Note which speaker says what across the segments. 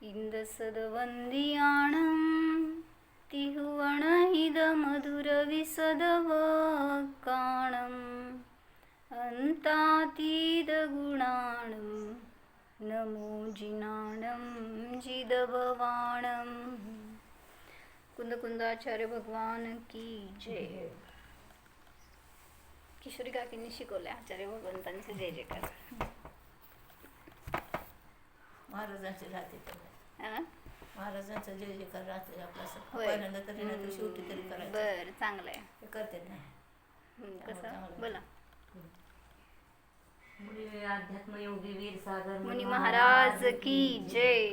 Speaker 1: इंदसदवंदियाणं तिहुवणहिदमधुरविसदवकाणम् अन्तातीतगुणाणं नमो जिनाणं जिदभवाणं। कुंदकुंदाचार्य भगवान की जय। किशोरी काकींनी शिकवले आचार्य भगवंतांचे जय जयकार।
Speaker 2: महाराजांचे राहते महाराजांचा जय जयकार राहते आपला पहिल्यांदा तरी नाही तर शेवटी तरी करायचं।
Speaker 1: बरं, चांगलं आहे,
Speaker 2: करते ना।
Speaker 1: कसं बोला।
Speaker 3: अध्यात्म योगी वीर सागर
Speaker 1: मुनी महाराज की जय।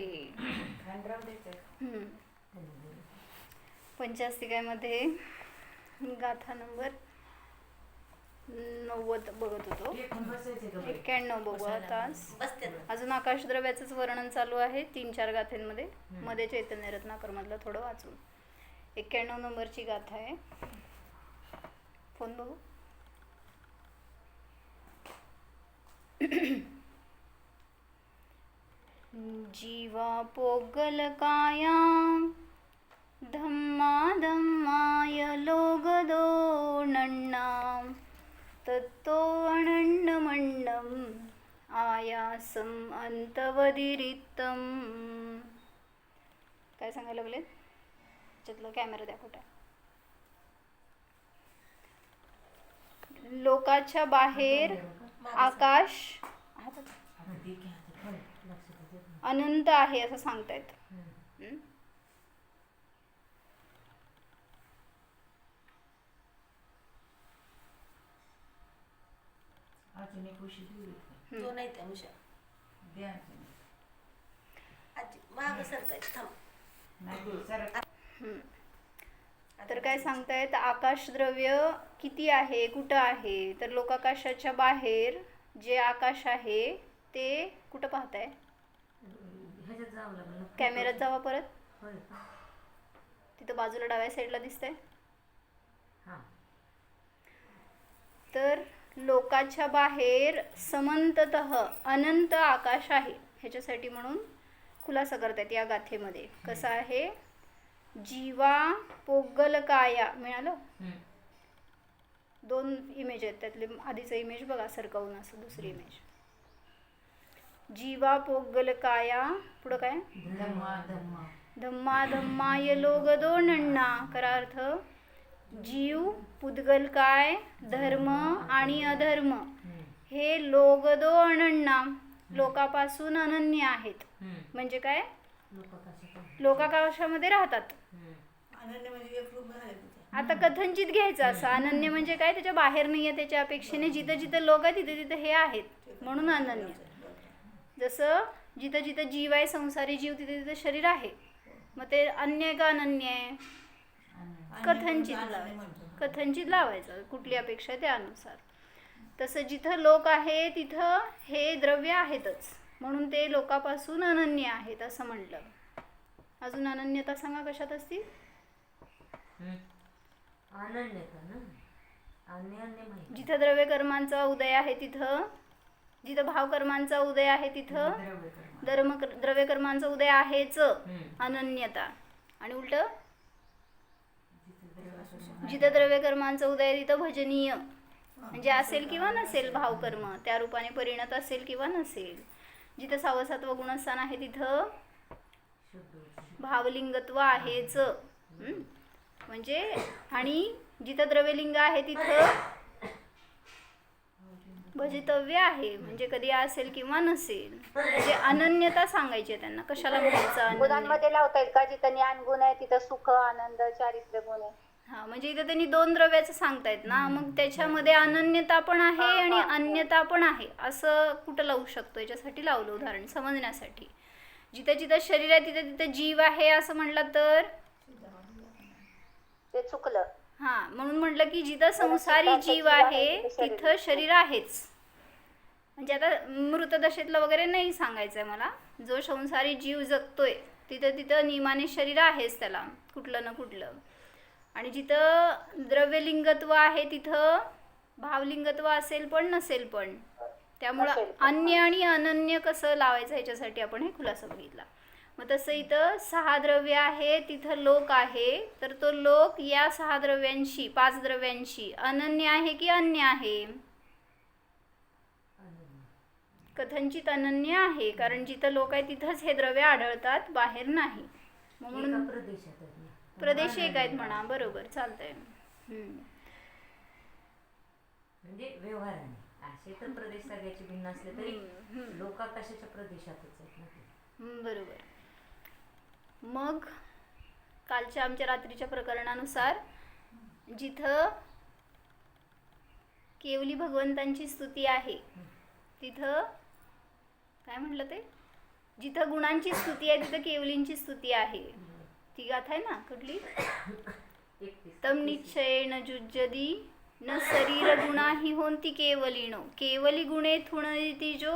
Speaker 1: 85मध्ये गाथा नंबर 90 बघत होतो। 91 बघू आता। अजून आकाश द्रव्याचंच वर्णन चालू आहे 3-4 गाथेंमध्ये। मध्ये चैतन्य रत्नाकर मधलं थोडं वाचून 91 नंबरची गाथा आहे। फोन बघू। जीवा पोगलकाया धम्मा धम्माय लोगदो नन्नाम तत्तो अनन्नमन्नम आयासम अंतवदिरित्तम। काय सांगायला लागले? त्यातला कॅमेरा द्या कुठे। लोकाच्या बाहेर आकाश अनंत आहे असं सांगतायत।
Speaker 2: तो नाही त्या उषा माग सरकायचं थांब।
Speaker 1: तर काय सांगतायत, आकाश द्रव्य किती आहे, कुठं आहे? तर लोकाकाशाच्या बाहेर जे आकाश आहे ते कुठं पाहताय? कॅमेऱ्यात जावा परत। तिथं बाजूला डाव्या साईडला दिसतंय। तर लोकाच्या बाहेर समंततः अनंत आकाश आहे। ह्याच्यासाठी म्हणून खुलासा करतात या गाथेमध्ये। कसं आहे? जीवा पोगलकाया मिळालं। 2 इमेज आहेत, त्यातले आधीचं इमेज बघा सरकवून, असं दुसरी इमेज। जीवा पोगलकाया पुढं काय? धम्मा धम्माय लोगदो नन्ना। करा अर्थ, जीव, पुद्गल काय, धर्म आणि अधर्म हे लोगदो अनन्ना लोकापासून अनन्य आहेत। म्हणजे काय? लोकाकाशामध्ये राहतात। आता कथनचित घ्यायचं असं। अनन्य म्हणजे काय? त्याच्या बाहेर नाहीये, त्याच्या अपेक्षेने जिथं जिथं लोक आहे तिथे तिथं हे आहेत, म्हणून अनन्य। जसं जिथं जिथं जीव आहे, संसारी जीव, तिथे तिथं शरीर आहे। मग ते अन्य का अनन्य आहे? कथनचित लावायचं, कुठली अपेक्षा त्यानुसार। तसं जिथं लोक आहे तिथं हे द्रव्य आहेतच, म्हणून ते लोकापासून अनन्य आहेत असं म्हटलं। अजून अनन्यता सांगा कशात असती? जिथं द्रव्य कर्मांचा उदय आहे तिथं, जिथं भाव कर्मांचा उदय आहे तिथं द्रव्य कर्मांचा उदय आहेच अनन्यता। आणि उलट जिथं द्रव्य कर्मांचा उदय तिथं भजनीय म्हणजे असेल किंवा नसेल भावकर्म, त्या रूपाने परिणत असेल किंवा नसेल। जिथं सावसत्व गुणस्थान आहे तिथं भावलिंगत्व आहेच म्हणजे। आणि जिथं द्रव्यलिंग आहे तिथं भजितव्य आहे, म्हणजे कधी असेल किंवा नसेल। म्हणजे अनन्यता सांगायची आहे त्यांना। कशाला म्हणायचं?
Speaker 4: गुणांमध्ये लावता येईल का? जिथं ज्ञान गुण आहे तिथं सुख, आनंद, चारित्र्य गुण आहे।
Speaker 1: हा, म्हणजे इथं त्यांनी 2 द्रव्याचं सांगतायत ना, मग त्याच्यामध्ये अनन्यता पण आहे आणि अन्यता पण आहे असं कुठं लावू शकतो? याच्यासाठी लावलं उदाहरण समजण्यासाठी। जिथं जिथं शरीर आहे तिथं तिथं जीव आहे असं म्हटलं तर
Speaker 4: ते चुकलं।
Speaker 1: हा, म्हणून म्हटलं की जिथं संसारी जीव आहे तिथं शरीर आहेच। म्हणजे आता मृतदशेतलं वगैरे नाही सांगायचंय मला। जो संसारी जीव जगतोय तिथं तिथं नियमाने शरीर आहेच त्याला, कुठलं ना कुठलं। आणि जिथं द्रव्यलिंगत्व आहे तिथं भावलिंगत्व असेल पण नसेल पण। त्यामुळं अन्य आणि अनन्य कसं लावायचं ह्याच्यासाठी आपण हे खुलासा बघितला। मग तसं इथं 6 द्रव्य आहे, तिथं लोक आहे, तर तो लोक या 6 द्रव्यांशी 5 द्रव्यांशी अनन्य आहे की अन्य आहे? कथनचित अनन्य आहे, कारण जिथं लोक आहे तिथंच हे द्रव्य आढळतात, बाहेर नाही. मग म्हणून
Speaker 3: एका प्रदेशात आहेत ना.
Speaker 1: प्रदेश एक आहेत म्हणा, बरोबर चालतंय.
Speaker 3: म्हणजे व्यवहाराने असे तर प्रदेश सगळ्याचे भिन्न असले तरी लोक आकाशाच्या प्रदेशातच आहेत ना ते.
Speaker 1: बरोबर. मग कालच्या आमच्या रात्रीच्या प्रकरणानुसार जिथं केवली भगवंतांची स्तुती आहे तिथं काय म्हटलं ते, जिथं गुणांची स्तुती आहे तिथं केवलींची स्तुती आहे. ती गाथा आहे ना कुठली?
Speaker 3: 31.
Speaker 1: तम निश्चयेन जुज्जदी न शरीर गुणाही होंती केवलिनो केवली गुणे थुणती जो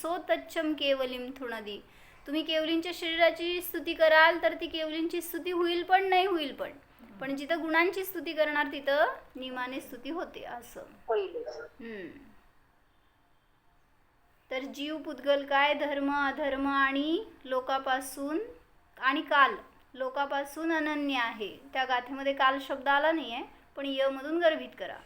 Speaker 1: सो तच्चम केवलीम थुणदी. तुम्ही केवलींच्या शरीराची स्तुती कराल तर ती केवलींची स्तुती होईल पण नाही होईल पण जिथं गुणांची स्तुती करणार तिथं नियमाने स्तुती होते असं. तर जीव पुद्गल काय, धर्म अधर्म आणि लोकापासून आणि काल लोकापासून अनन्य आहे. त्या गाथेमध्ये काल शब्द आला नाही आहे, पण यमधून गर्भित करा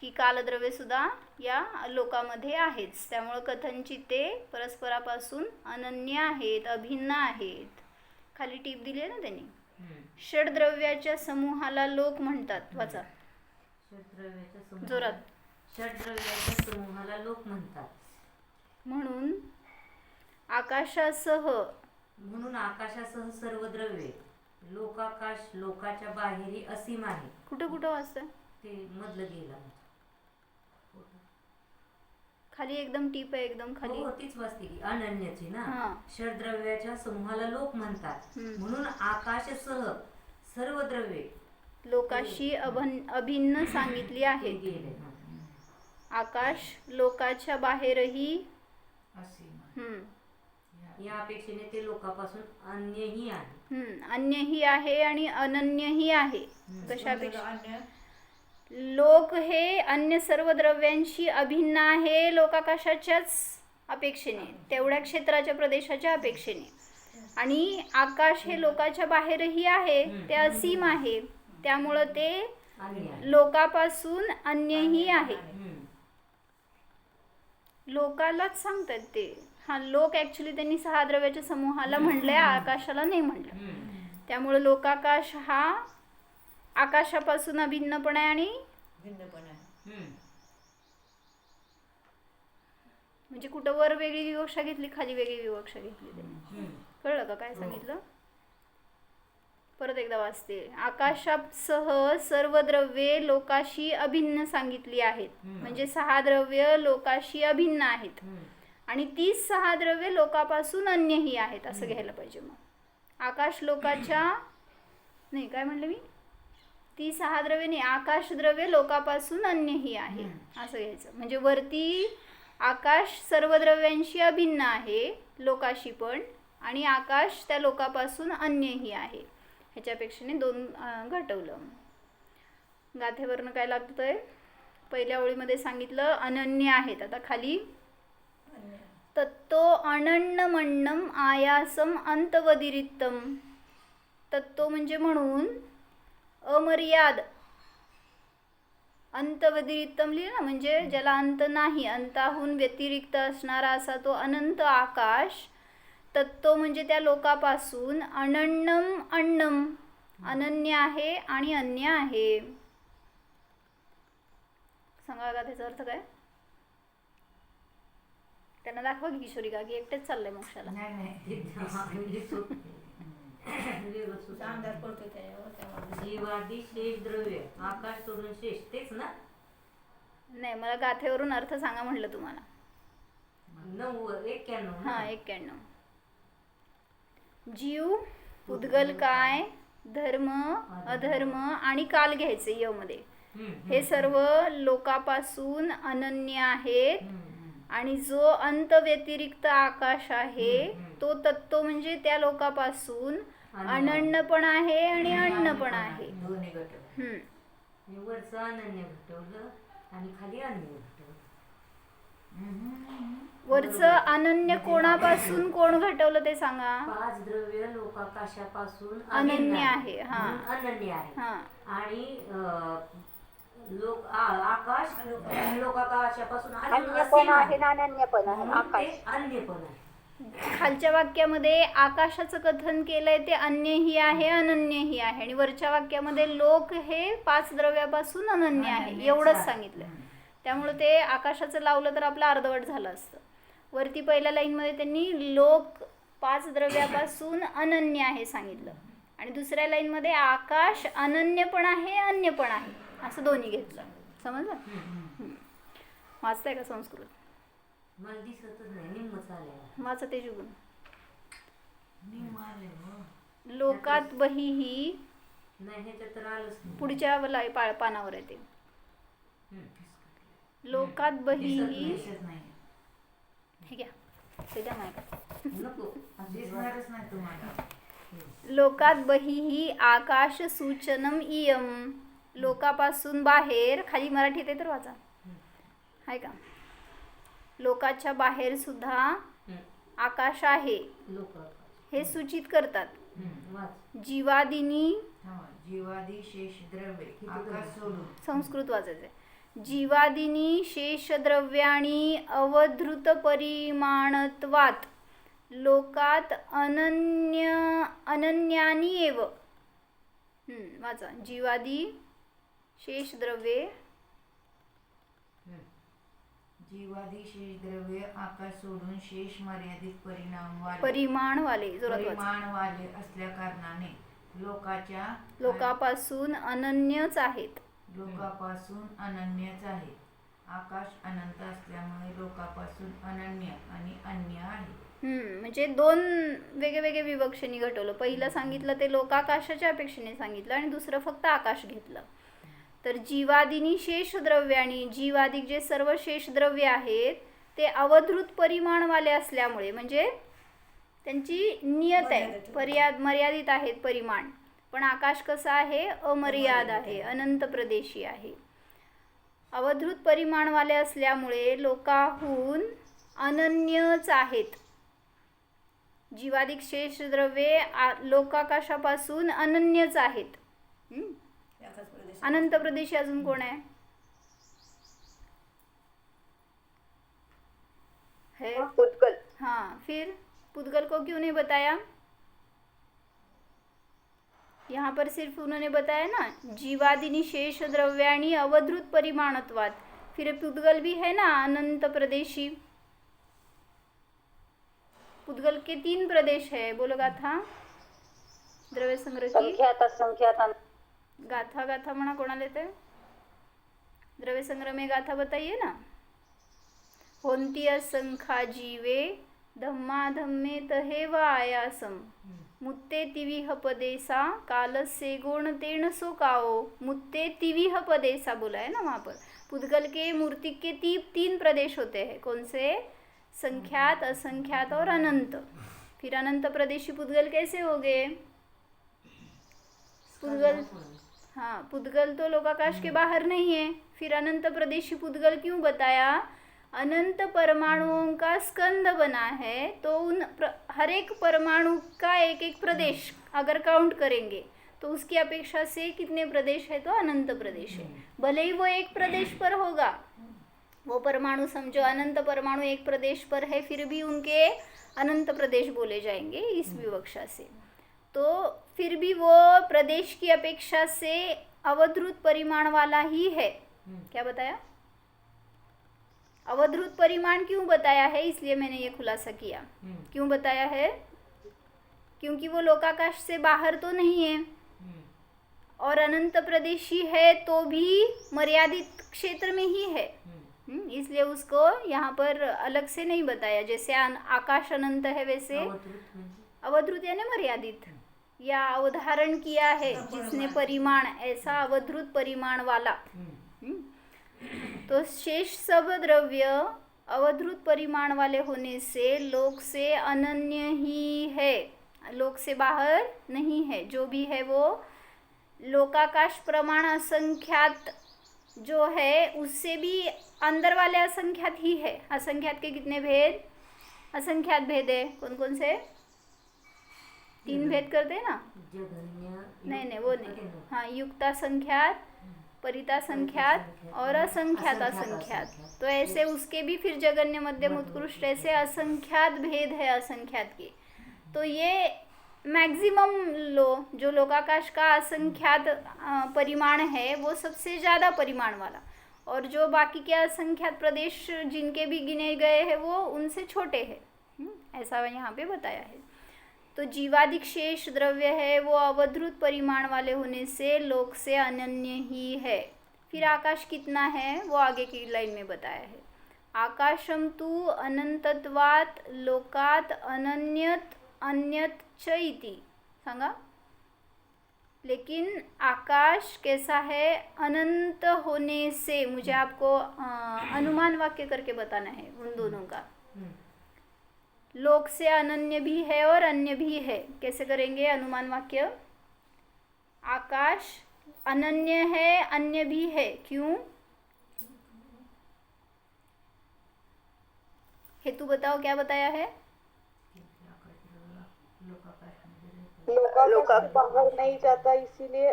Speaker 1: की कालद्रव्य सुद्धा या लोकामध्ये आहेच. त्यामुळं कथनचित ते परस्परापासून अनन्य आहेत, अभिन्न आहेत. खाली टीप दिली आहे ना त्यांनी. षडद्रव्याच्या समूहाला लोक म्हणतात. वाचा जोरात.
Speaker 3: षडद्रव्याच्या समूहाला लोक म्हणतात.
Speaker 1: म्हणून आकाशासह
Speaker 3: सर्व द्रव्ये लोकाकाश लोकाच्या बाहेरही असीम आहे.
Speaker 1: कुठं कुठं वाचतं
Speaker 3: ते मधलं गेलं.
Speaker 1: खाली एकदम टीप आहे, एकदम खाली.
Speaker 3: हो तीच वाचते की अनन्याची ना.
Speaker 1: हां.
Speaker 3: षडद्रव्याच्या समूहाला लोक म्हणतात. म्हणून आकाशसह सर्व द्रव्ये
Speaker 1: लोकाशी अभिन्न सांगितली आहेत.
Speaker 3: गेले.
Speaker 1: आकाश लोकाच्या बाहेरही
Speaker 3: या अपेक्षेने ते लोकापासून अन्यही आहे.
Speaker 1: अन्यही आहे आणि अनन्यही आहे. कशापेक्षा? लोक हे अन्य सर्व द्रव्यांशी अभिन्न आहे लोकाकाशाच्याच अपेक्षेने, तेवढ्या क्षेत्राच्या प्रदेशाच्या अपेक्षेने. आणि आकाश हे लोकाच्या बाहेरही आहे, ते असीम आहे, त्यामुळं ते लोकापासून अन्यही आहे. लोकालाच सांगतात ते. हा लोक ॲक्च्युली त्यांनी 6 द्रव्याच्या समूहाला म्हणलंय, आकाशाला नाही म्हणलं. त्यामुळे लोकाकाश हा आकाशापासून अभिन्न पण आहे आणि
Speaker 2: भिन्न पण आहे.
Speaker 1: म्हणजे कुठं वर वेगळी विवक्षा घेतली, खाली वेगळी विवक्षा घेतली त्यांनी. कळलं का काय सांगितलं? परत एकदा वाचते. आकाशासह सर्व द्रव्ये लोकाशी अभिन्न सांगितली आहेत. म्हणजे 6 द्रव्य लोकाशी अभिन्न आहेत आणि 6 द्रव्ये लोकापासून अन्यही आहेत असं घ्यायला पाहिजे. मग आकाश लोकाच्या नाही, काय म्हणलं मी, 6 द्रव्ये नाही, आकाश द्रव्य लोकापासून अन्यही आहे असं घ्यायचं. म्हणजे वरती आकाश सर्व द्रव्यांशी अभिन्न आहे लोकाशी पण, आणि आकाश त्या लोकापासून अन्यही आहे. ह्याच्यापेक्षाने 2 घटवलं. गाथेवरनं काय लागतंय? पहिल्या ओळीमध्ये सांगितलं अनन्य आहेत. आता खाली तत्तो अनन्नमन्नम आयासम अंतवदिरित्तम. तत्तो म्हणजे म्हणून अमर्याद. अंतवदिरित्तम लिहिलं ना, म्हणजे ज्याला अंत नाही, अंताहून व्यतिरिक्त असणारा असा तो अनंत आकाश. तत्तो म्हणजे त्या लोकापासून अनन्नम अन्नम अनन्य आहे आणि अन्य आहे. सांगा का त्याचा अर्थ काय? त्यांना दाखवा की किशोरी का की एकटेच चाललंय मोक्षाला.
Speaker 2: अंधार पडतो त्यावर.
Speaker 3: जीवादी शेष द्रव्य आकाश सोडून शेष तेच ना.
Speaker 1: नाही, मला गाथेवरून अर्थ सांगा म्हटलं तुम्हाला.
Speaker 3: 91.
Speaker 1: हा 91. जीव पुद्गल काय, धर्म अधर्म आणि काल घ्यायचे य मध्ये. हे सर्व लोकापासून अनन्य आहेत आणि जो अंत व्यतिरिक्त आकाश आहे तो तत्व म्हणजे त्या लोकापासून अनन्य पण आहे आणि अन्न पण आहे.
Speaker 2: दोन्ही घटक.
Speaker 3: वरचं अनन्य घटवलं आणि खाली अन्य घटवलं.
Speaker 1: वरचं अनन्य कोणापासून कोण घटवलं ते सांगा.
Speaker 3: 5 द्रव्य लोकाकाशापासून
Speaker 1: अनन्य आहे. हा
Speaker 3: म्हणून अनन्य आहे.
Speaker 1: हा
Speaker 3: आणि आकाश लोकाकाशापासून अजून
Speaker 4: अन्य
Speaker 3: असीम
Speaker 4: पण आहे
Speaker 3: आहे.
Speaker 4: ना अनन्य पण आहे
Speaker 3: म्हणून ते
Speaker 4: आकाश.
Speaker 3: अन्य पण आहे.
Speaker 1: खालच्या वाक्यामध्ये आकाशाचं कथन केलंय ते अन्यही आहे अनन्यही आहे, आणि वरच्या वाक्यामध्ये लोक हे 5 द्रव्यापासून अनन्य आहे एवढंच सांगितलं. त्यामुळे ते आकाशाचं लावलं तर आपलं अर्धवट झालं असतं. वरती पहिल्या लाईनमध्ये त्यांनी लोक 5 द्रव्यापासून अनन्य आहे सांगितलं, आणि दुसऱ्या लाईनमध्ये आकाश अनन्य पण आहे अन्य पण आहे असं दोन्ही घेतलं. समजलं? वाचताय का संस्कृत?
Speaker 3: मला दिसतच नाही, निम्म चालेल.
Speaker 1: वाचा ते जुगून.
Speaker 2: निम्म आले हो.
Speaker 1: लोकात बहीही
Speaker 3: नाही ह्याच्यात तर आलंच नाही.
Speaker 1: पुढच्या पानावर आहे ते. लोकात बहीही
Speaker 2: दिसत नाही.
Speaker 1: हे घ्या ते द्या मला.
Speaker 3: नको
Speaker 2: दिसणारच नाही तुम्हाला.
Speaker 1: लोकात बहीही आकाश सूचनम इयम. लोकापासून बाहेर, खाली मराठीत आहे तर वाचा, आहे का? लोकाच्या बाहेर सुद्धा आकाश आहे
Speaker 3: लोक
Speaker 1: हे सूचित करतात.
Speaker 3: वाच.
Speaker 1: जीवादिनी,
Speaker 2: जीवादी शेष द्रव्ये आकाश सोडून.
Speaker 1: संस्कृत वाचायचे. जीवादिनी शेषद्रव्याणी अवधृत परिमाणत्वात लोकात अनन्यानी एव. वाचा. जीवादी शेषद्रव्ये
Speaker 2: जीवादी शेष द्रव्य आकाश सोडून शेष मर्यादित
Speaker 1: परिमाणवाले जोरात वाचा.
Speaker 2: परिमाणवाले असल्या कारणाने
Speaker 1: लोकापासून अनन्यच आहेत.
Speaker 2: लोकापासून अनन्यच आहे. आकाश अनंत असल्यामुळे लोकापासून अनन्य आणि अन्य आहे.
Speaker 1: म्हणजे 2 वेगवेगळे विवक्षेने घटवलं. पहिलं सांगितलं ते लोकाकाशाच्या अपेक्षेने सांगितलं, आणि दुसरं फक्त आकाश घेतलं. तर जीवादिनी शेषद्रव्याणी, जीवादिक जे सर्व शेषद्रव्य आहेत ते अवधृत परिमाणवाले असल्यामुळे, म्हणजे त्यांची नियत आहे, मर्यादित आहेत परिमाण. पण आकाश कसं आहे? अमर्याद आहे, अनंत प्रदेशी आहे. अवधृत परिमाणवाले असल्यामुळे लोकाहून अनन्यच आहेत. जीवादिक शेषद्रव्ये लोकाकाशापासून अनन्यच आहेत. अनंत प्रदेशी अजून कोण है?
Speaker 4: पुद्गल.
Speaker 1: हाँ, फिर पुद्गल को क्यों नहीं बताया? यहाँ पर सिर्फ उन्होंने बताया ना, जीवादिनी शेष द्रव्याणी अवधृत परिमाणत्वात्. फिर पुद्गल भी है ना अनंत प्रदेशी. पुद्गल के 3 प्रदेश है. बोलो गाथा. द्रव्य संग्रह की
Speaker 4: संख्यात
Speaker 1: गाथा म्हणा. कोणाला येते? द्रव्य संग्रह में गाथा बताइए ना. होंती असंख्या जीवे धम्माधम्मे तहेव आयासम. मुत्ते तिविह पदेसा कालस्य गुण तेण सो काओ. मुत्ते तिविह पदेसा बोला है ना वहाँ पर. पुद्गल के मूर्तिक के 3 प्रदेश होते हैं. कौन से? संख्यात, असंख्यात और अनंत. फिर अनंत प्रदेशी पुद्गल कैसे हो गए? पुद्गल, हाँ, पुद्गल तो लोकाकाश के बाहर नहीं है. फिर अनंत प्रदेशी पुद्गल क्यों बताया? अनंत परमाणुओं का स्कंद बना है, तो उन हर एक परमाणु का एक एक प्रदेश अगर काउंट करेंगे तो उसकी अपेक्षा से कितने प्रदेश है? तो अनंत प्रदेश है. भले ही वो एक प्रदेश पर होगा, वो परमाणु समझो अनंत परमाणु एक प्रदेश पर है, फिर भी उनके अनंत प्रदेश बोले जाएंगे इस विवक्षा से. तो फिर भी वो प्रदेश की अपेक्षा से अवधृत परिमाण वाला ही है. क्या बताया? अवधृत परिमाण क्यों बताया है? इसलिए मैंने ये खुलासा किया. क्यों बताया है? क्योंकि वो लोकाकाश से बाहर तो नहीं है, और अनंत प्रदेशी है तो भी मर्यादित क्षेत्र में ही है. इसलिए उसको यहाँ पर अलग से नहीं बताया. जैसे आकाश अनंत है वैसे अवधृत यानी मर्यादित, या अवधारण किया है जिसने परिमाण, ऐसा अवधृत परिमाण वाला. तो शेष सब द्रव्य अवधृत परिमाण वाले होने से लोक से अनन्य ही है, लोक से बाहर नहीं है. जो भी है वो लोकाकाश प्रमाण असंख्यात जो है उससे भी अंदर वाले असंख्यात ही है। असंख्यात के कितने भेद? असंख्यात भेद है। कौन कौन से? 3 भेद करते हैं ना?
Speaker 3: जघन्य
Speaker 1: नहीं वो नहीं। हाँ, युक्ता संख्यात, परिता संख्यात और असंख्यात असंख्यात। तो ऐसे उसके भी फिर जगन्य, मध्यम, उत्कृष्ट, ऐसे असंख्यात भेद है असंख्यात के। तो ये मैक्सिमम लो जो लोकाकाश का असंख्यात परिमाण है वो सबसे ज़्यादा परिमाण वाला, और जो बाकी के असंख्यात प्रदेश जिनके भी गिने गए हैं वो उनसे छोटे हैं। ऐसा यहाँ पे बताया है। तो जीवादिक शेष द्रव्य है वो अवधृत परिमाण वाले होने से लोक से अनन्य ही है। फिर आकाश कितना है वो आगे की लाइन में बताया है। आकाशम तु अनंतत्वात् लोकात् अनन्यत अन्यत च इति। सांगा। लेकिन आकाश कैसा है? अनंत होने से। मुझे आपको अनुमान वाक्य करके बताना है उन दोनों का। लोक से अनन्य भी है और अन्य भी है। कैसे करेंगे अनुमान वाक्य? आकाश अनन्य है, अन्य भी है। क्यों? हेतु बताओ, क्या बताया है?
Speaker 5: लोकाकाश बाहर नहीं जाता इसीलिए।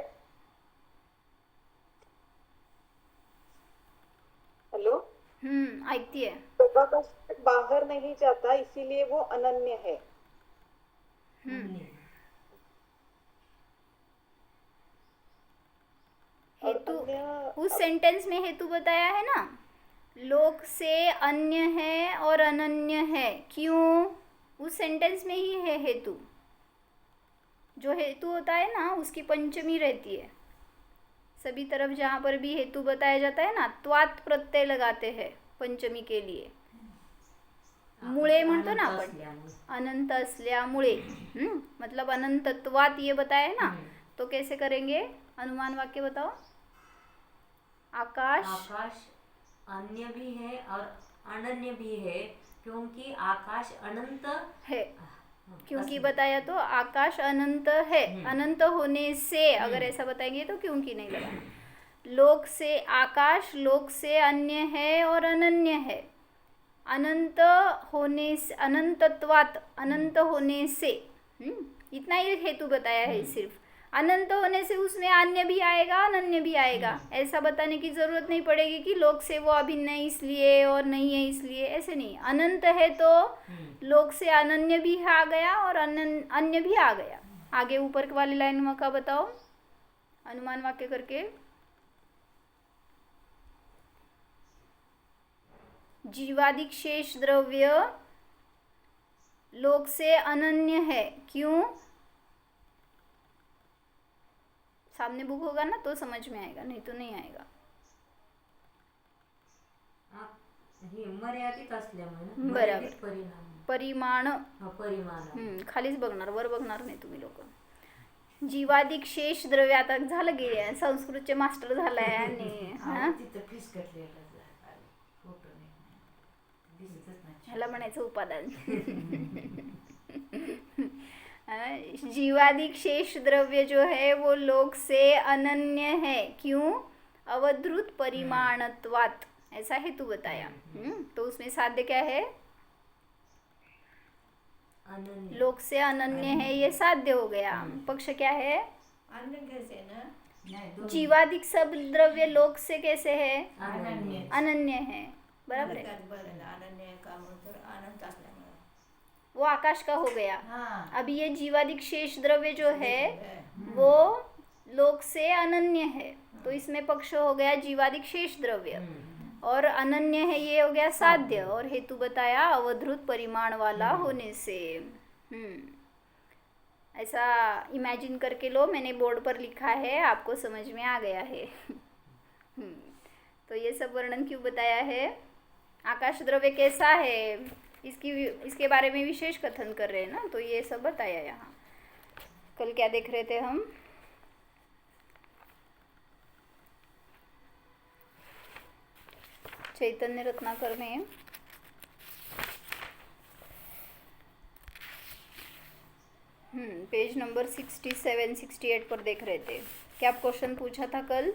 Speaker 5: हेलो,
Speaker 1: ऐकतीये।
Speaker 5: लोकाकाश बाहर नहीं जाता इसीलिए वो अनन्य है।
Speaker 1: हेतु उस सेंटेंस में हेतु बताया है ना, लोक से अन्य है और अनन्य है। क्यों? उस सेंटेंस में ही है हेतु। जो हेतु होता है ना उसकी पंचमी रहती है। सभी तरफ जहाँ पर भी हेतु बताया जाता है ना, त्वात प्रत्यय लगाते हैं पंचमी के लिए। मुळे म्हणतो ना आपण, अनंत असल्यामुळे। मतलब अनंतत्वात ये बताया है ना। तो कैसे करेंगे? अनुमान वाक्य बताओ। आकाश
Speaker 3: अन्य भी है और अनन्य भी है क्योंकि आकाश अनंत
Speaker 1: है। क्योंकि बताया तो आकाश अनंत है। अनंत होने से अगर ऐसा बताएंगे तो क्योंकि नहीं लगाना। लोक से आकाश लोक से अन्य है और अनन्य है। अनंत होने से, अनंतत्वात्, अनंत होने से। इतना ही हेतु बताया है सिर्फ। अनंत होने से उसमें अन्य भी आएगा, अनन्य भी आएगा। ऐसा बताने की जरूरत नहीं पड़ेगी कि लोक से वो अभिन्न है इसलिए और नहीं है इसलिए। ऐसे नहीं। अनंत है तो लोक से अनन्य भी आ गया और अन्य भी आ गया। आगे ऊपर वाली लाइन में का बताओ अनुमान वाक्य करके। जीवादिक शेष द्रव्य लोक से अनन्य है। क्यों? सामने बुक होगा ना तो समझ में आएगा, नहीं तो नहीं आएगा।
Speaker 3: हे मर्यादित असल्यामुळे
Speaker 1: बराबर। परिमाण खालीच बघणार, वर बघणार नाही तुम्ही लोक। जीवादिक शेष द्रव्य आता झालं गे, संस्कृतचे मास्टर झालाय आणि ह्याला म्हणायचं उपादान। जीवादिक शेष द्रव्य जो है वो लोक से अनन्य है। क्यों? अवधृत परिमाणत्वात्। ऐसा हेतु बताया। तो उसमें साध्य क्या है? लोक से अनन्य है, ये साध्य हो गया। पक्ष क्या है? जीवादिक सब द्रव्य लोक से कैसे है? अनन्य है। बराबर है। वो आकाश का हो गया। अभी ये जीवादिक शेष द्रव्य जो है वो लोक से अनन्य है, तो इसमें पक्ष हो गया जीवादिक शेष द्रव्य। और अनन्य है ये हो गया साध्य। और हेतु बताया अवधृत परिमाण वाला होने से। ऐसा इमेजिन करके लो, मैंने बोर्ड पर लिखा है, आपको समझ में आ गया है। तो ये सब वर्णन क्यों बताया है? आकाश द्रव्य कैसा है इसके बारे में विशेष कथन कर रहे हैं ना, तो ये सब बताया यहाँ। कल क्या देख रहे थे हम? चैतन्य रत्नाकर में पेज नंबर 67-68 पर देख रहे थे। क्या क्वेश्चन पूछा था कल?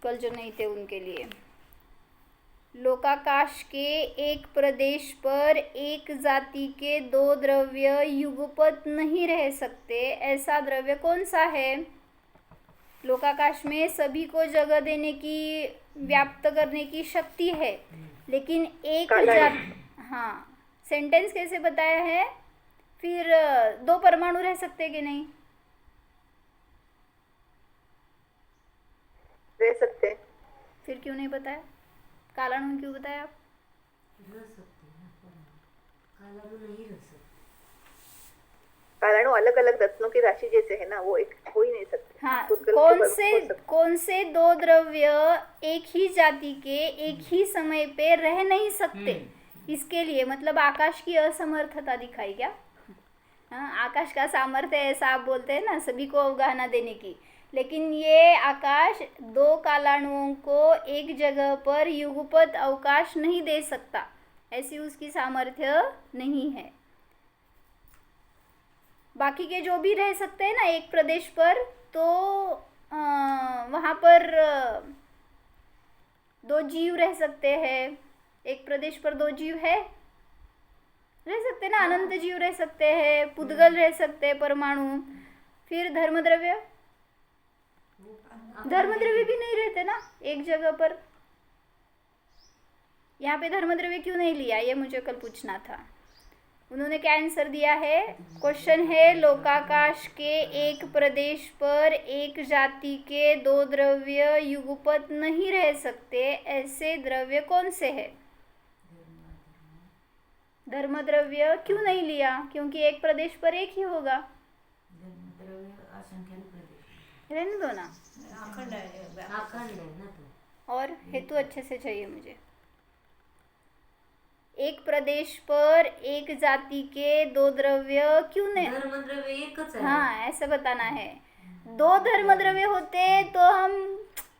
Speaker 1: कल जो नहीं थे उनके लिए। लोकाकाश के एक प्रदेश पर एक जाति के दो द्रव्य युगपत नहीं रह सकते, ऐसा द्रव्य कौन सा है? लोकाकाश में सभी को जगह देने की, व्याप्त करने की शक्ति है, लेकिन एक हाँ, सेंटेंस कैसे बताया है? फिर दो परमाणु रह सकते कि नहीं?
Speaker 5: रह सकते हैं।
Speaker 1: फिर क्यों नहीं बताया? कालाणु क्यों बताया आप?
Speaker 3: रह सकते हैं ना, पर कालाणु नहीं रह सकते।
Speaker 5: कालाणु अलग अलग रत्नों की राशि जैसे है ना, वो एक हो ही नहीं सकते।
Speaker 1: हाँ,
Speaker 5: खुद हो सकते।
Speaker 1: कौन से दो द्रव्य एक ही जाति के एक ही समय पे रह नहीं सकते? इसके लिए मतलब आकाश की असमर्थता दिखाई क्या? हाँ, आकाश का सामर्थ्य ऐसा आप बोलते हैं ना, सभी को अवगाहना देने की, लेकिन ये आकाश दो कालाणुओं को एक जगह पर युगपत अवकाश नहीं दे सकता, ऐसी उसकी सामर्थ्य नहीं है। बाकी के जो भी रह सकते हैं ना एक प्रदेश पर, तो वहाँ पर दो जीव रह सकते हैं। एक प्रदेश पर दो जीव है, रह सकते हैं ना, अनंत जीव रह सकते हैं, पुद्गल रह सकते हैं, परमाणु। फिर धर्मद्रव्य भी नहीं रहते ना एक जगह पर। यहाँ पे धर्मद्रव्य क्यों नहीं लिया, ये मुझे कल पूछना था। उन्होंने क्या आंसर दिया है? क्वेश्चन है, लोकाकाश के एक प्रदेश पर एक जाति के दो द्रव्य युगपत नहीं रह सकते, ऐसे द्रव्य कौन से है? धर्मद्रव्य क्यों नहीं लिया? क्योंकि एक प्रदेश पर एक ही होगा। रहने दो ना,
Speaker 2: अखंड है,
Speaker 3: अखंड है ना तो।
Speaker 1: और हेतु अच्छे से चाहिए मुझे। एक प्रदेश पर एक जाति के दो द्रव्य क्यों नहीं?
Speaker 3: धर्मद्रव्य एकच आहे।
Speaker 1: हाँ, ऐसा बताना है। दो धर्मद्रव्य होते तो हम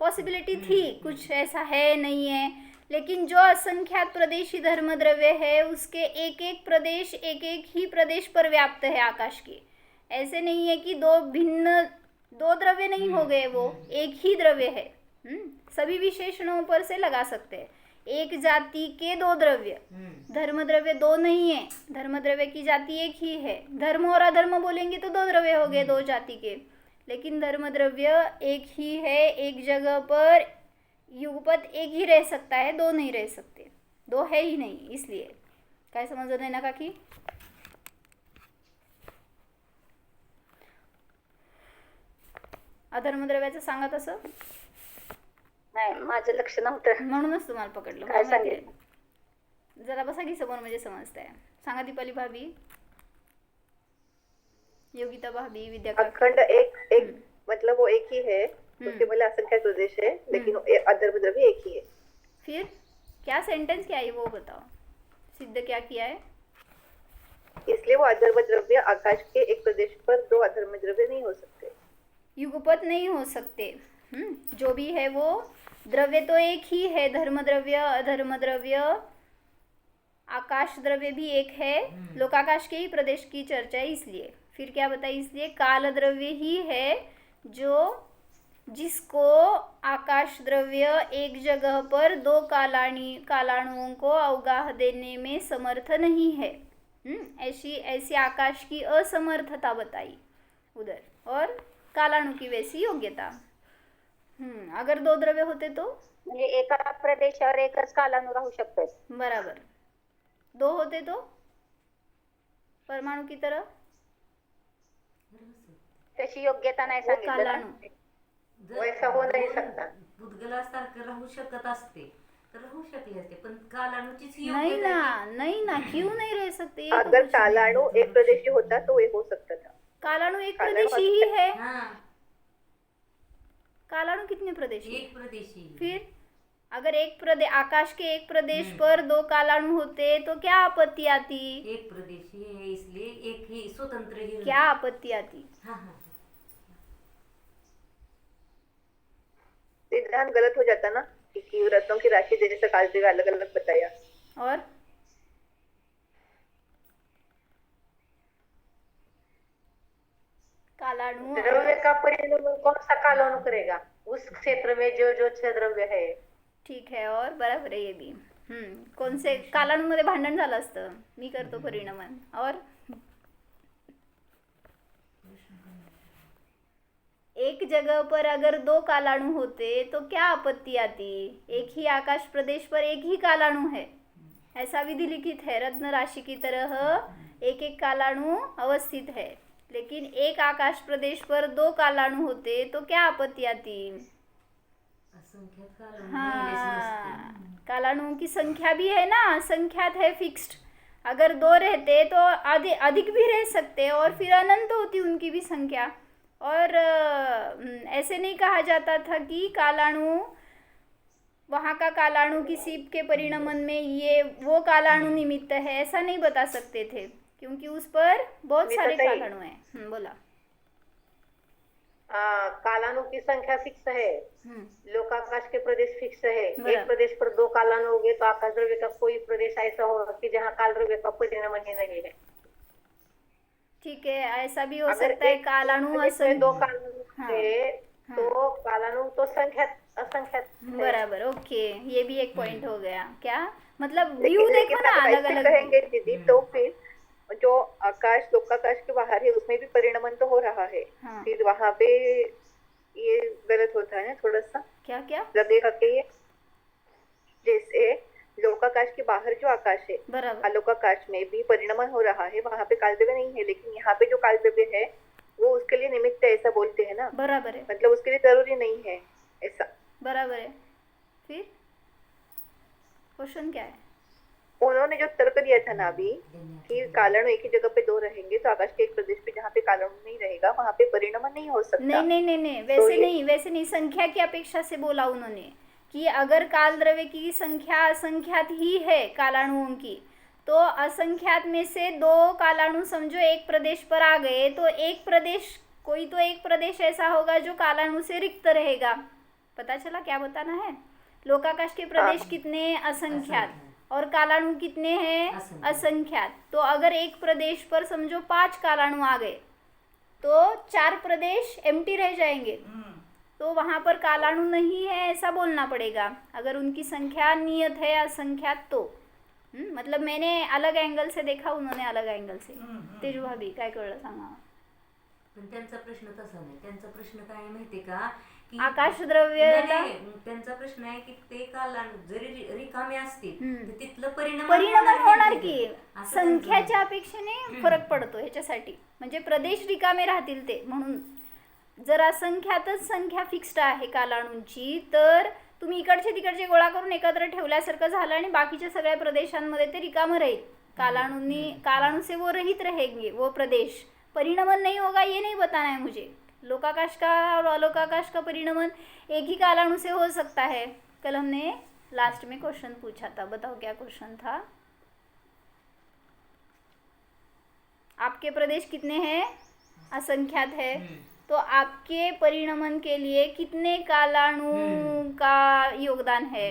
Speaker 1: पॉसिबिलिटी थी, कुछ ऐसा है नहीं है, लेकिन जो असंख्यात प्रदेशी धर्मद्रव्य है उसके एक एक प्रदेश एक एक ही प्रदेश पर व्याप्त है आकाश की। ऐसे नहीं है कि दो द्रव्य नहीं हो गए, वो एक ही द्रव्य है। सभी विशेषणों पर से लगा सकते हैं। एक जाति के दो द्रव्य, धर्मद्रव्य दो नहीं है, धर्मद्रव्य की जाति एक ही है। धर्म और अधर्म बोलेंगे तो दो द्रव्य हो गए दो जाति के, लेकिन धर्मद्रव्य एक ही है, एक जगह पर युगपत एक ही रह सकता है, दो नहीं रह सकते, दो है ही नहीं। इसलिए काय समजलं नाही ना काकी? अधर्मद्रव्याचं सांगा तसं,
Speaker 4: नाही माझं लक्ष नव्हतं.
Speaker 1: म्हणूनच तुम्हाला पकडलं.
Speaker 4: काय
Speaker 1: मला माहिती
Speaker 4: सांगितलं?
Speaker 1: आहे. जरा बसा की समोर म्हणजे समजतंय. सांगा दीपाली भाभी, योगिता भाभी, विद्या काकी.
Speaker 5: अखंड एक मतलब वो एक ही है, उसके बोले असंख्य प्रदेश है, लेकिन अधर्मद्रव्य एक ही है।
Speaker 1: फिर क्या सेंटेंस क्या है वो बताओ, सिद्ध क्या किया है?
Speaker 5: इसलिए वो अधर्मद्रव्य आकाश के एक प्रदेश पर दो अधर्मद्रव्य नहीं हो सकते,
Speaker 1: युगपत नहीं हो सकते। जो भी है वो द्रव्य तो एक ही है, धर्मद्रव्य अधर्मद्रव्य, आकाश द्रव्य भी एक है। लोकाकाश के ही प्रदेश की चर्चा है इसलिए। फिर क्या बताइए? इसलिए काल द्रव्य ही है जिसको आकाश द्रव्य एक जगह पर दो कालाणुओं को अवगाह देने में समर्थ नहीं है। ऐसी आकाश की असमर्थता बताई उधर, और कालाणु की वैसी योग्यता। अगर दो द्रव्य होते तो
Speaker 4: म्हणजे एका प्रदेशावर एकच कालाणू राहू शकतो.
Speaker 1: बराबर, दो होते तो परमाणु की तरह
Speaker 4: त्याची योग्यता नाही
Speaker 1: वो
Speaker 4: सांगितलं ना.
Speaker 1: कालाणु
Speaker 5: वैसा हो नहीं सकता।
Speaker 3: भूतगलासारखं राहू शकत असते तर राहू शकले असते, पण कालाणूचीच ही
Speaker 1: नहीं
Speaker 3: योग्यता
Speaker 1: ना, नहीं ना, क्यों नहीं रह सकते? ये तो
Speaker 5: अगर
Speaker 1: कुछ नहीं।
Speaker 5: कालाणु एक प्रदेशी होता तो ये हो सकता था।
Speaker 1: कालाणु एक प्रदेशी ही है।
Speaker 3: हाँ,
Speaker 1: कालाणु कितने प्रदेशी?
Speaker 3: एक प्रदेशी।
Speaker 1: फिर अगर आकाश के एक प्रदेश पर दो कालाणु होते तो क्या आपत्ति आती?
Speaker 3: एक प्रदेशी है इसलिए एक ही स्वतंत्र ही।
Speaker 1: क्या आपत्ति आती?
Speaker 3: हाँ हाँ,
Speaker 5: सिद्धांत गलत हो जाता ना कि रत्नों की राशि जैसे काल जगह अलग अलग बताया।
Speaker 1: और कालाणु
Speaker 5: द्रव्य का परिणाम कौन सा कालाणु करेगा? उस क्षेत्र में जो जो क्षय द्रव्य है.
Speaker 1: ठीक आहे. और बरोबर आहे हे बी. कोणसे कालाणूमध्ये भांडण झालं असतं, मी करतो परिणमन. और एक जगह पर अगर दो कालाणु होते तो क्या आपत्ति आती? एक ही आकाश प्रदेश पर एक ही कालाणु है, ऐसा विधि लिखित है. रत्न राशि की तरह एक एक कालाणु अवस्थित है, लेकिन एक आकाश प्रदेश पर दो कालाणु होते तो क्या आपत्ति आती?
Speaker 3: असंख्यात कालाणू राहिलेच नसते.
Speaker 1: हाँ, कालाणुओं की संख्या भी है ना, असंख्यात है, फिक्स्ड. अगर दो रहते तो अधिक भी रह सकते और फिर अनंत होती उनकी भी संख्या. और ऐसे नहीं कहा जाता था कि कालाणु, वहाँ का कालाणु किसी के परिणमन में ये वो कालाणु निमित्त है, ऐसा नहीं बता सकते थे, क्योंकि उस पर बहुत सारे कालाणु हैं. बोला.
Speaker 5: कालाणु की संख्या फिक्स है, लोकाकाश के प्रदेश फिक्स है.
Speaker 1: बराबर.
Speaker 5: एक प्रदेश पर दो कालाणु हो गए तो आकाश द्रव्य का कोई प्रदेश ऐसा होगा कि जहाँ काल द्रव्य का परिणाम ही नहीं है.
Speaker 1: ठीक है, ऐसा भी हो
Speaker 5: अगर
Speaker 1: सकता है
Speaker 5: एक
Speaker 1: कालाणु
Speaker 5: प्रदेश में दो कालाणु
Speaker 1: हाँ.
Speaker 5: है तो कालाणु तो असंख्यात है.
Speaker 1: बराबर. ओके, ये भी एक पॉइंट हो गया. क्या मतलब व्यू
Speaker 5: लेकिन
Speaker 1: देखो ना,
Speaker 5: अगर
Speaker 1: अलग
Speaker 5: ऐसे
Speaker 1: अलग.
Speaker 5: कहेंगे दीदी तो फिर जो आकाश लोकाकाश के बाहर है उसमें भी परिणमन तो हो रहा है.
Speaker 1: हाँ.
Speaker 5: फिर वहां पे ये गलत होता है थोड़ा सा.
Speaker 1: क्या क्या?
Speaker 5: लगेगा कि जैसे लोकाकाश के बाहर जो आकाश है,
Speaker 1: बराबर.
Speaker 5: अलोकाकाश में भी परिणमन हो रहा है, वहां पे कालद्रव्य नहीं है, लेकिन यहाँ पे जो कालद्रव्य है वो उसके लिए निमित्त है, ऐसा बोलते हैं ना.
Speaker 1: बराबर है.
Speaker 5: मतलब उसके लिए जरूरी नहीं है ऐसा.
Speaker 1: बराबर है. फिर क्वेश्चन क्या है?
Speaker 5: उन्होंने जो तर्क दिया था ना अभी कि कालाणु एक ही जगह पे दो रहेंगे तो आकाश के एक प्रदेश पे जहाँ पे कालाणु नहीं रहेगा वहां पे परिणमन नहीं हो सकता.
Speaker 1: नहीं नहीं नहीं नहीं, वैसे नहीं, संख्या की अपेक्षा से बोला उन्होंने कि अगर काल द्रव्य की संख्या असंख्यात ही है कालाणुओं की, तो असंख्यात में से दो कालाणु समझो एक प्रदेश पर आ गए तो एक प्रदेश ऐसा होगा जो कालाणु से रिक्त रहेगा. पता चला क्या बताना है? लोकाकाश के प्रदेश कितने? असंख्यात. और कालाणु कितने हैं? असंख्यात. तो अगर एक प्रदेश पर समझो 5 कालाणु आ गए तो 4 प्रदेश एम्प्टी रह जाएंगे, तो वहाँ पर कालाणु नहीं है ऐसा बोलना पड़ेगा. अगर उनकी संख्या नियत है असंख्यात तो. मतलब मैंने अलग अँगल से देखा, उन्होंने अलग अँगल से. तेजू भाभी काय कळलं सांगा.
Speaker 3: पण त्यांचा प्रश्न तसा नाही. त्यांचा प्रश्न काय आहे माहितीये का, की
Speaker 1: आकाश द्रव्य
Speaker 3: नाही, त्यांचा प्रश्न आहे की ते कालाणू जरी रिकामे असतील तर तिथलं
Speaker 1: परिणाम होणार की
Speaker 3: असं
Speaker 1: संख्याच्या अपेक्षेने फरक पडतो ह्याच्यासाठी. म्हणजे प्रदेश रिकामे राहतील ते. म्हणून जर असंख्यातच संख्या फिक्स्ड आहे कालाणूंची तर तुम्ही इकडचे तिकडचे गोळा करून एकत्र ठेवल्यासारखं झालं आणि बाकीच्या सगळ्या प्रदेशांमध्ये ते रिकामं राहील. कालाणु से वो रहित रहेंगे वो प्रदेश. परिणमन नहीं होगा ये नहीं बताना है मुझे. लोकाकाश का और अलोकाकाश का परिणमन एक ही कालाणु से हो सकता है. कल हमने लास्ट में क्वेश्चन पूछा था, बताओ क्या क्वेश्चन था? आपके प्रदेश कितने हैं? असंख्यात है. तो आपके परिणमन के लिए कितने कालाणु का योगदान है?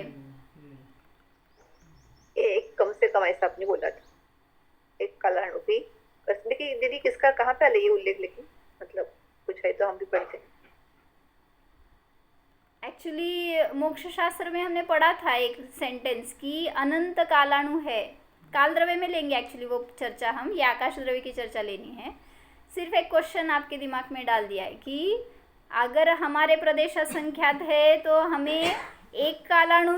Speaker 5: एक कम से कम ऐसा आपने बोला था. एक कालाणु भी. लेकिन दीदी किसका कहाँ पे आले ये उल्लेख? लेकिन मतलब कुछ है तो हम भी पढ़ते हैं.
Speaker 1: एक्चुअली मोक्ष शास्त्र में हमने पढ़ा था एक सेंटेंस कि अनंत कालाणु है. काल द्रव्य में लेंगे एक्चुअली वो चर्चा हम, ये आकाश द्रव्य की चर्चा लेनी है. सिर्फ एक क्वेश्चन आपके दिमाग में डाल दिया है कि अगर हमारे प्रदेश असंख्यात है तो हमें एक कालाणु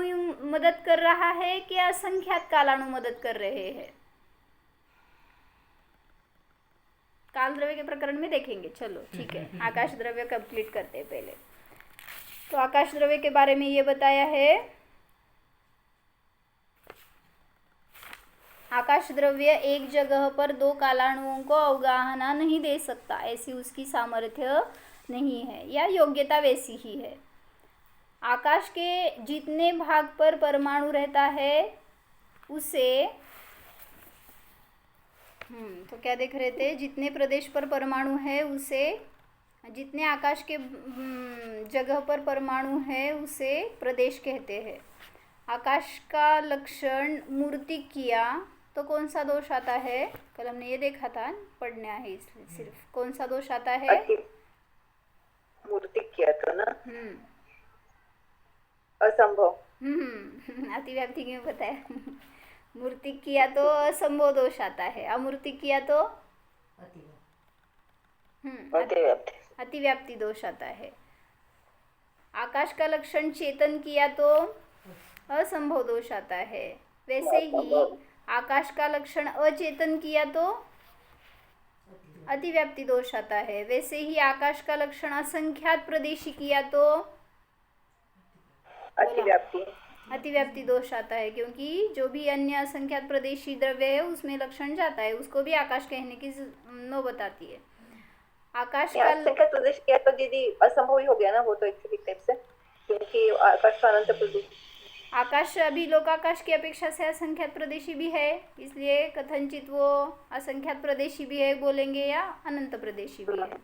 Speaker 1: मदद कर रहा है कि असंख्यात कालाणु मदद कर रहे हैं? काल द्रव्य के प्रकरण में देखेंगे. चलो ठीक है, आकाश द्रव्य कंप्लीट करते हैं पहले. तो आकाश द्रव्य के बारे में ये बताया है. आकाश द्रव्य एक जगह पर दो कालाणुओं को अवगाहना नहीं दे सकता, ऐसी उसकी सामर्थ्य नहीं है या योग्यता वैसी ही है. आकाश के जितने भाग पर परमाणु रहता है उसे तो क्या देख रहे थे? जितने प्रदेश पर परमाणु है उसे, जितने आकाश के जगह पर परमाणु है उसे प्रदेश कहते हैं. आकाश का लक्षण मूर्तिक किया तो कौन सा दोष आता है? कल हमने ये देखा था, पढ़ना है इसलिए सिर्फ। कौन सा दोष आता है?
Speaker 5: मूर्ति किया था ना,
Speaker 1: हम्म
Speaker 5: असंभव।
Speaker 1: अतिव्याप्ति क्यों बताया? मूर्ति किया तो असंभव दोष आता है, अमूर्ति किया तो
Speaker 5: अतिव्याप्ति।
Speaker 1: अतिव्याप्ति दोष आता है। आकाश का लक्षण चेतन किया तो असंभव दोष आता है। वैसे ही आकाश का लक्षण अचेतन किया तो अतिव्याप्ति दोष आता है। वैसे ही आकाश का लक्षण असंख्यात प्रदेशी किया तो
Speaker 5: अतिव्याप्ति।
Speaker 1: अतिव्याप्ति दोष आता है, क्योंकि जो भी अन्य असंख्यात प्रदेशी द्रव्य है उसमें लक्षण जाता है, उसको भी आकाश कहने की नौबत आती है। आकाश का
Speaker 5: असंख्यात प्रदेश किया तो दीदी असंभव ही हो गया ना वो तो, एक टाइप से, क्योंकि आकाश का अनंत प्रदेश।
Speaker 1: आकाश अभी लोकाकाश की अपेक्षा से असंख्यात प्रदेशी भी है, इसलिए कथनचित वो असंख्यात प्रदेशी भी है बोलेंगे या अनंत प्रदेशी भी है।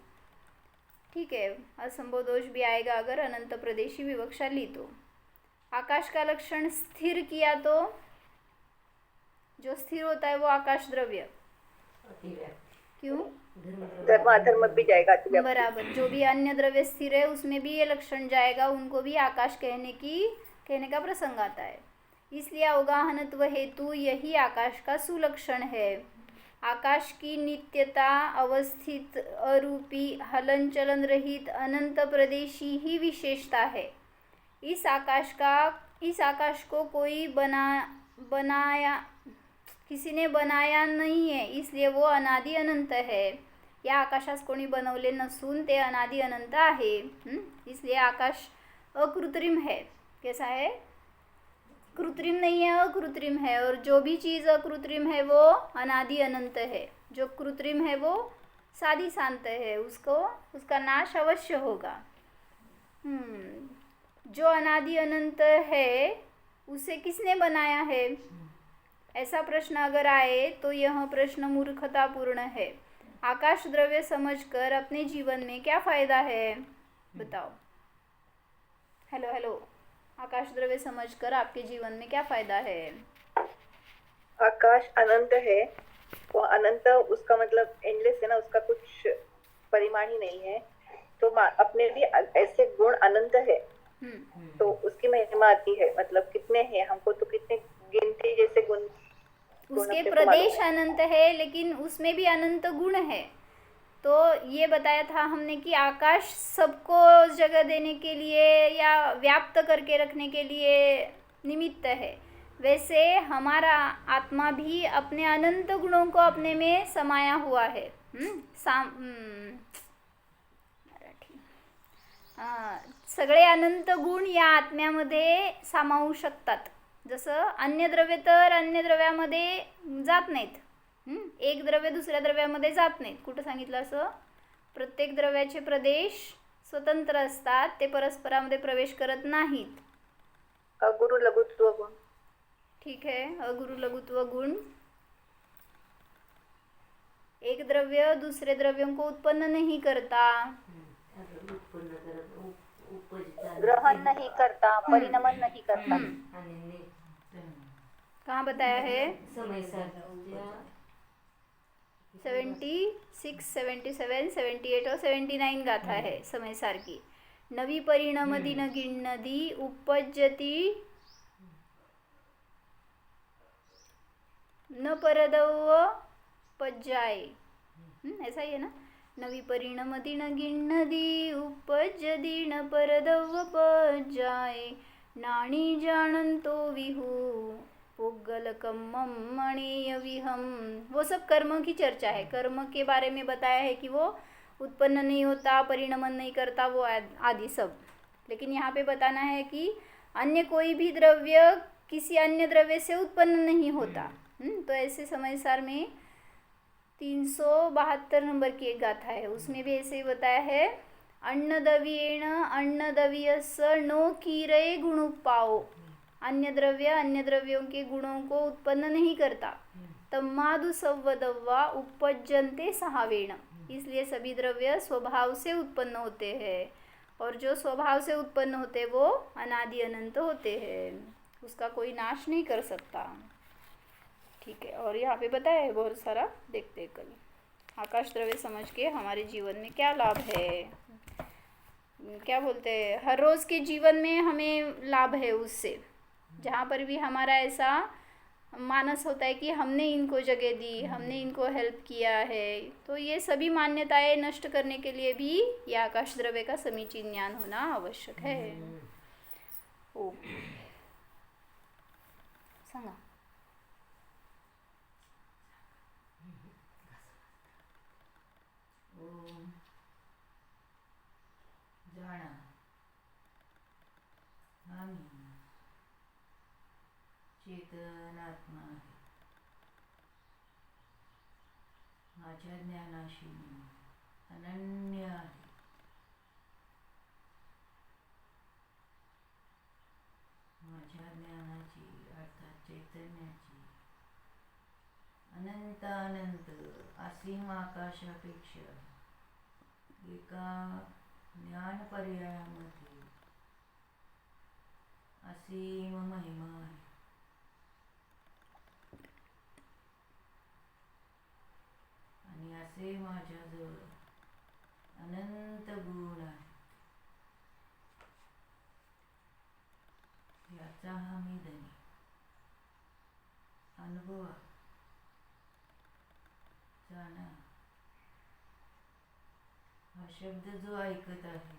Speaker 1: ठीक है, असंभव दोष भी आएगा अगर अनंत प्रदेशी विवक्षा ली तो। आकाश का लक्षण स्थिर किया तो जो स्थिर होता है वो आकाश द्रव्य। क्यों?
Speaker 5: धर्म अधर्म भी जाएगा अतिव्याप्ति।
Speaker 1: बराबर, जो भी अन्य द्रव्य स्थिर है उसमें भी ये लक्षण जाएगा, उनको भी आकाश कहने का प्रसंग आता है। इसलिए अवगाहनत्व हेतु यही आकाश का सुलक्षण है। आकाश की नित्यता, अवस्थित, अरूपी, हलन चलन रहित, अनंत प्रदेशी ही विशेषता है। इस आकाश को कोई किसी ने बनाया नहीं है, इसलिए वो अनादि अनंत है। या आकाशास कोणी बनवले नसून ते अनादि अनंत आहे। इसलिए आकाश अकृत्रिम है। कैसा है? कृत्रिम नहीं है, अकृत्रिम है। और जो भी चीज़ अकृत्रिम है वो अनादि अनंत है। जो कृत्रिम है वो सादी शांत है, उसका नाश अवश्य होगा। जो अनादि अनंत है उसे किसने बनाया है? ऐसा प्रश्न अगर आए तो यह प्रश्न मूर्खतापूर्ण है। आकाश द्रव्य समझकर अपने जीवन में क्या फायदा है? बताओ। हेलो, आकाश द्रव्य समझकर आपके जीवन में क्या फायदा है?
Speaker 5: आकाश अनंत है, वो अनंत उसका मतलब एंडलेस है ना, उसका कुछ परिमाण ही नहीं है। तो अपने भी ऐसे गुण अनंत है, तो उसकी महिमा आती है। मतलब कितने हैं हमको तो, कितने गिनती जैसे गुण
Speaker 1: उसके प्रदेश अनंत है, लेकिन उसमें भी अनंत गुण है। तो ये बताया था हमने कि आकाश सबको जगह देने के लिए या व्याप्त करके रखने के लिए निमित्त है। वैसे हमारा आत्मा भी अपने अनंत गुणों को अपने में समाया हुआ है। सगळे अनंत गुण या आत्म्यामध्ये सामावू शकतात। जसं अन्य द्रव्य तर अन्य द्रव्यामध्ये जात नाहीत। एक द्रव्य दुसऱ्या द्रव्यामध्ये जात नाहीत। कुठं सांगितलं असं? प्रत्येक द्रव्याचे प्रदेश स्वतंत्र असतात, ते परस्परामध्ये प्रवेश करत नाहीत।
Speaker 5: अगुरु लघुत्व गुण।
Speaker 1: ठीक है, अगुरु लघुत्व गुण। एक द्रव्य दूसरे द्रव्यों को उत्पन्न नहीं करता,
Speaker 4: ग्रहण नहीं करता, परिणमन नहीं करता।
Speaker 1: कहाँ बताया है?
Speaker 3: समय
Speaker 1: 76, 77, 78 और 79 गाथा है समयसार की। नवी परिणमती न गिणनदी उपज्यति न परदव पज्जाए। ऐसा ही है ना? नवी परिणमती न गिणनदी उपज्यति न परदव पज्जाए, नाणी जानंतो विहू पुग्गल कम्मम मणेय विहम। वो सब कर्म की चर्चा है। कर्म के बारे में बताया है कि वो उत्पन्न नहीं होता, परिणमन नहीं करता, वो आदि सब। लेकिन यहाँ पे बताना है कि अन्य कोई भी द्रव्य किसी अन्य द्रव्य से उत्पन्न नहीं होता। तो ऐसे समयसार में 372 नंबर की एक गाथा है, उसमें भी ऐसे ही बताया है। अन्नदव्येण अन्नदव्यस नो कीरय गुण पाओ। अन्य द्रव्यों के गुणों को उत्पन्न नहीं करता। तम्मादु संवदव्वा उपज्यन्ते सहावेण। इसलिए सभी द्रव्य स्वभाव से उत्पन्न होते हैं, और जो स्वभाव से उत्पन्न होते वो अनादि अनंत होते हैं, उसका कोई नाश नहीं कर सकता। ठीक है, और यहाँ पे बताया है बहुत सारा, देखते हैं कल। आकाश द्रव्य समझ के हमारे जीवन में क्या लाभ है, क्या बोलते हैं, हर रोज़ के जीवन में हमें लाभ है उससे। जहाँ पर भी हमारा ऐसा मानस होता है कि हमने इनको जगह दी, हमने इनको हेल्प किया है, तो ये सभी मान्यताएं नष्ट करने के लिए भी ये आकाश द्रव्य का समीचीन ज्ञान होना आवश्यक है। ओ सांगा।
Speaker 2: ओम जाणा आम्ही चेतनात्मा आहे. माझ्या ज्ञानाशी मी अनन्य आहे. माझ्या ज्ञानाची अर्थात चैतन्याची अनंतानंत असीम आकाशापेक्षा एका ज्ञान पर्यायामध्ये असीम महिमा आहे. आणि असे माझ्याजवळ अनंत गुण आहे. याचा हा मी धनी. अनुभवा, जाणा. हा शब्द जो ऐकत आहे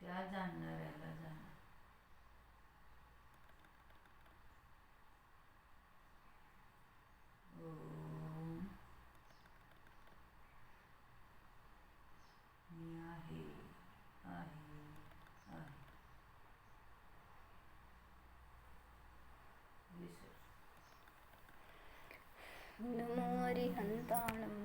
Speaker 2: त्या जाणणाऱ्याला जाणा. ओम मी आहे, आहे, आहे. विसर.
Speaker 1: नमो अरिहंताणं